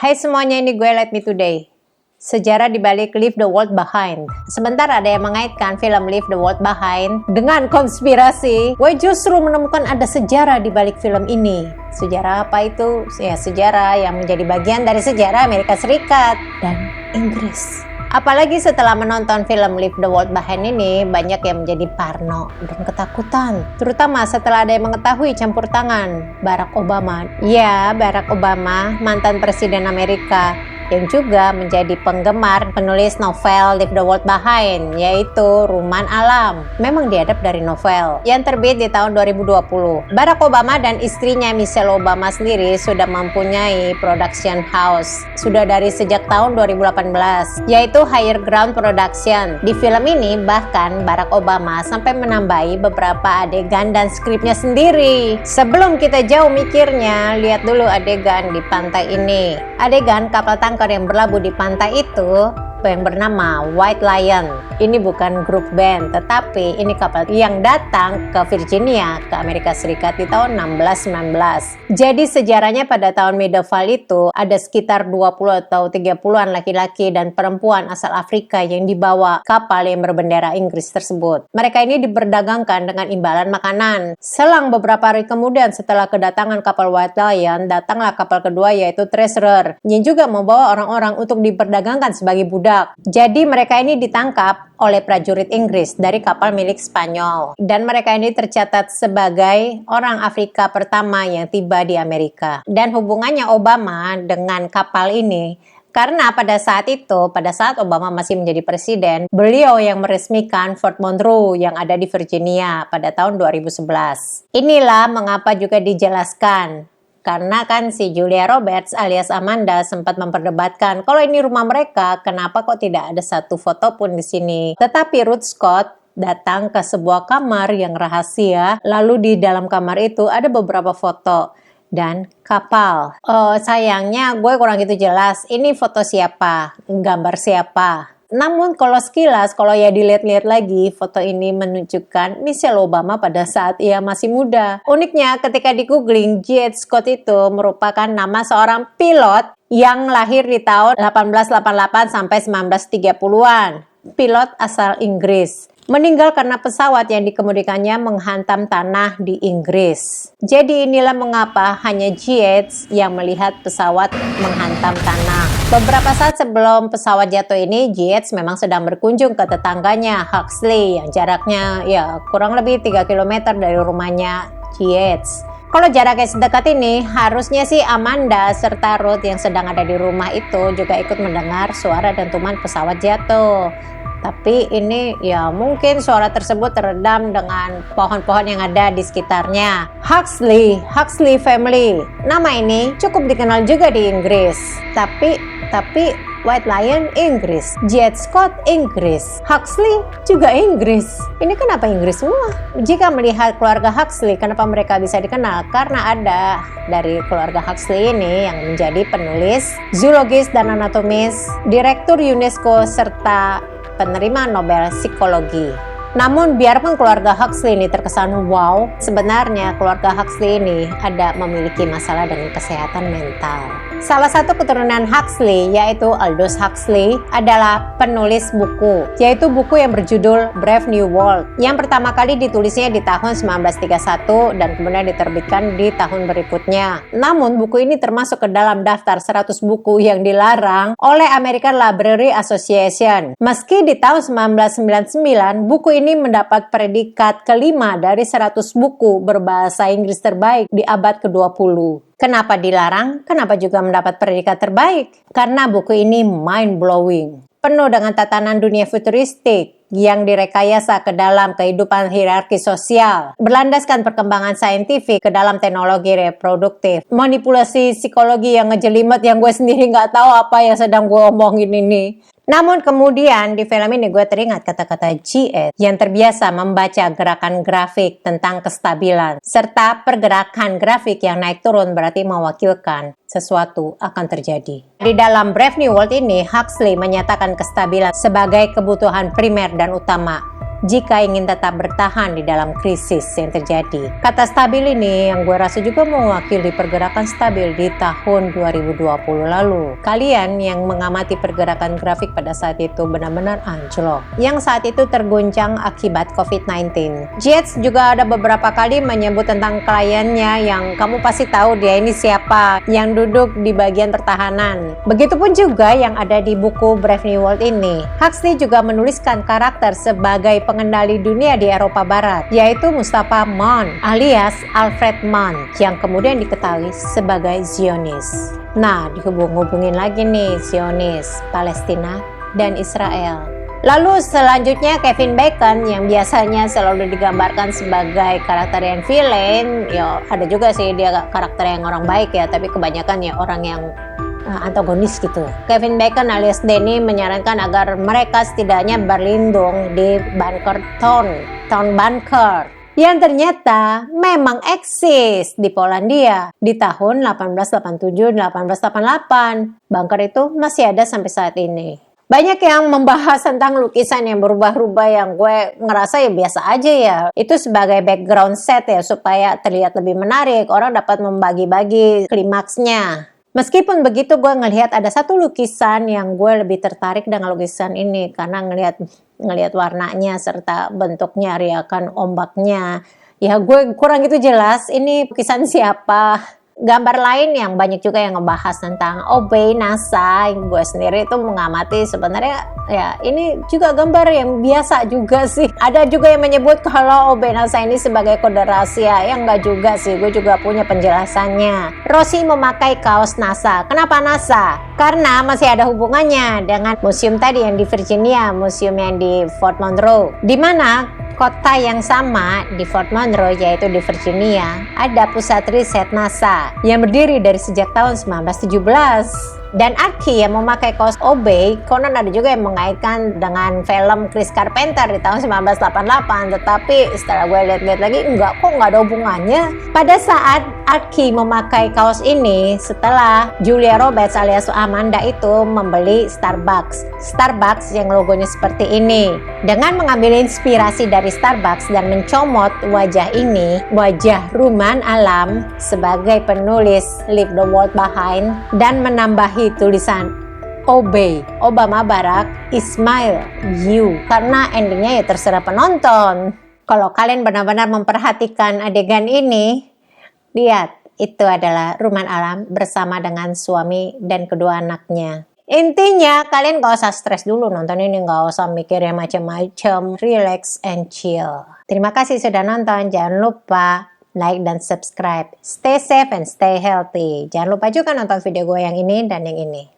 Hai semuanya, ini gue Let Me Today. Sejarah dibalik Leave the World Behind. Sebentar ada yang mengaitkan film Leave the World Behind dengan konspirasi. Gue justru menemukan ada sejarah di balik film ini. Sejarah apa itu? Ya, sejarah yang menjadi bagian dari sejarah Amerika Serikat dan Inggris. Apalagi setelah menonton film Leave the World Behind ini, banyak yang menjadi parno dan ketakutan. Terutama setelah ada yang mengetahui campur tangan Barack Obama. Ya, Barack Obama, mantan Presiden Amerika, yang juga menjadi penggemar penulis novel Leave the World Behind, yaitu Ruman Alam. Memang diadap dari novel yang terbit di tahun 2020. Barack Obama dan istrinya Michelle Obama sendiri sudah mempunyai production house sudah dari sejak tahun 2018, yaitu Higher Ground Production. Di film ini bahkan Barack Obama sampai menambahi beberapa adegan dan skripnya sendiri. Sebelum kita jauh mikirnya, lihat dulu adegan di pantai ini. Adegan kapal tangkap yang berlabuh di pantai itu yang bernama White Lion. Ini bukan grup band, tetapi ini kapal yang datang ke Virginia, ke Amerika Serikat di tahun 1619. Jadi sejarahnya pada tahun medieval itu ada sekitar 20 atau 30-an laki-laki dan perempuan asal Afrika yang dibawa kapal yang berbendera Inggris tersebut. Mereka ini diperdagangkan dengan imbalan makanan. Selang beberapa hari kemudian setelah kedatangan kapal White Lion, datanglah kapal kedua yaitu Treasurer, yang juga membawa orang-orang untuk diperdagangkan sebagai budak. Jadi mereka ini ditangkap oleh prajurit Inggris dari kapal milik Spanyol. Dan mereka ini tercatat sebagai orang Afrika pertama yang tiba di Amerika. Dan hubungannya Obama dengan kapal ini, karena pada saat Obama masih menjadi presiden, beliau yang meresmikan Fort Monroe yang ada di Virginia pada tahun 2011. Inilah mengapa juga dijelaskan. Karena kan si Julia Roberts alias Amanda sempat memperdebatkan kalau ini rumah mereka, kenapa kok tidak ada satu foto pun di sini. Tetapi Ruth Scott datang ke sebuah kamar yang rahasia, lalu di dalam kamar itu ada beberapa foto dan kapal. Sayangnya gue kurang gitu jelas, ini foto siapa, gambar siapa. Namun kalau sekilas, kalau ya dilihat-lihat lagi, foto ini menunjukkan Michelle Obama pada saat ia masih muda. Uniknya ketika di googling, J.H. Scott itu merupakan nama seorang pilot yang lahir di tahun 1888 sampai 1930-an. Pilot asal Inggris. Meninggal karena pesawat yang dikemudikannya menghantam tanah di Inggris. Jadi inilah mengapa hanya J.H. yang melihat pesawat menghantam tanah. Beberapa saat sebelum pesawat jatuh ini, J.H. memang sedang berkunjung ke tetangganya, Huxley, yang jaraknya ya kurang lebih 3 km dari rumahnya J.H. Kalau jaraknya sedekat ini, harusnya sih Amanda serta Ruth yang sedang ada di rumah itu juga ikut mendengar suara dentuman pesawat jatuh. Tapi ini ya mungkin suara tersebut teredam dengan pohon-pohon yang ada di sekitarnya. Huxley family. Nama ini cukup dikenal juga di Inggris. Tapi White Lion Inggris, J.H. Scott Inggris, Huxley juga Inggris. Ini kenapa Inggris semua? Jika melihat keluarga Huxley, kenapa mereka bisa dikenal? Karena ada dari keluarga Huxley ini yang menjadi penulis, zoologis dan anatomis, direktur UNESCO serta penerima Nobel Psikologi. Namun biarpun keluarga Huxley ini terkesan wow, sebenarnya keluarga Huxley ini memiliki masalah dengan kesehatan mental. Salah satu keturunan Huxley, yaitu Aldous Huxley, adalah penulis buku, yaitu buku yang berjudul Brave New World, yang pertama kali ditulisnya di tahun 1931 dan kemudian diterbitkan di tahun berikutnya. Namun buku ini termasuk ke dalam daftar 100 buku yang dilarang oleh American Library Association. Meski di tahun 1999, buku ini mendapat predikat kelima dari 100 buku berbahasa Inggris terbaik di abad ke-20. Kenapa dilarang? Kenapa juga mendapat predikat terbaik? Karena buku ini mind-blowing. Penuh dengan tatanan dunia futuristik yang direkayasa ke dalam kehidupan hierarki sosial, berlandaskan perkembangan saintifik ke dalam teknologi reproduktif, manipulasi psikologi yang ngejelimet yang gue sendiri nggak tahu apa yang sedang gue omongin ini. Namun kemudian di film ini gue teringat kata-kata J.H. yang terbiasa membaca gerakan grafik tentang kestabilan, serta pergerakan grafik yang naik turun berarti mewakilkan sesuatu akan terjadi. Di dalam Brave New World ini, Huxley menyatakan kestabilan sebagai kebutuhan primer dan utama. jika ingin tetap bertahan di dalam krisis yang terjadi. Kata stabil ini yang gue rasa juga mewakili pergerakan stabil di tahun 2020 lalu. Kalian yang mengamati pergerakan grafik pada saat itu benar-benar anjlok, yang saat itu terguncang akibat COVID-19. Jets juga ada beberapa kali menyebut tentang kliennya yang kamu pasti tahu dia ini siapa, yang duduk di bagian pertahanan. Begitupun juga yang ada di buku Brave New World ini. Huxley juga menuliskan karakter sebagai pengendali dunia di Eropa Barat, yaitu Mustafa Mann alias Alfred Mann, yang kemudian diketahui sebagai Zionis. Nah, dihubung-hubungin lagi nih Zionis, Palestina, dan Israel. Lalu selanjutnya Kevin Bacon yang biasanya selalu digambarkan sebagai karakter yang villain, ya ada juga sih dia karakter yang orang baik ya, tapi kebanyakan ya orang yang antagonis gitu. Kevin Bacon alias Denny menyarankan agar mereka setidaknya berlindung di bunker town bunker yang ternyata memang eksis di Polandia di tahun 1887-1888. Bunker itu masih ada sampai saat ini. Banyak yang membahas tentang lukisan yang berubah-ubah yang gue ngerasa ya biasa aja ya. Itu sebagai background set ya supaya terlihat lebih menarik. Orang dapat membagi-bagi klimaksnya. Meskipun begitu gue ngelihat ada satu lukisan yang gue lebih tertarik dengan lukisan ini karena ngelihat warnanya serta bentuknya, riakan ombaknya. Ya gue kurang gitu jelas ini lukisan siapa. Gambar lain yang banyak juga yang ngebahas tentang Obey NASA. Gue sendiri itu mengamati sebenarnya ya ini juga gambar yang biasa juga sih. Ada juga yang menyebut kalau Obey NASA ini sebagai kode rahasia. Ya enggak juga sih, gue juga punya penjelasannya. Rosie memakai kaos NASA. Kenapa NASA? Karena masih ada hubungannya dengan museum tadi yang di Virginia, museum yang di Fort Monroe. Di mana kota yang sama di Fort Monroe yaitu di Virginia ada pusat riset NASA yang berdiri dari sejak tahun 1917. Dan Archie yang memakai kaos Obey, konon ada juga yang mengaitkan dengan film Chris Carpenter di tahun 1988, tetapi setelah gue lihat-lihat lagi nggak ada hubungannya. Pada saat Archie memakai kaos ini setelah Julia Roberts alias Amanda itu membeli Starbucks yang logonya seperti ini. Dengan mengambil inspirasi dari Starbucks dan mencomot wajah ini, wajah Ruman Alam sebagai penulis Leave the World Behind, dan menambahi tulisan Obey, Obama Barack, Ismail, You, karena endingnya ya terserah penonton. Kalau kalian benar-benar memperhatikan adegan ini, lihat itu adalah Ruman Alam bersama dengan suami dan kedua anaknya. Intinya kalian gak usah stres dulu nonton ini, gak usah mikir yang macam-macam, relax and chill. Terima kasih sudah nonton, jangan lupa like dan subscribe. Stay safe and stay healthy. Jangan lupa juga nonton video gue yang ini dan yang ini.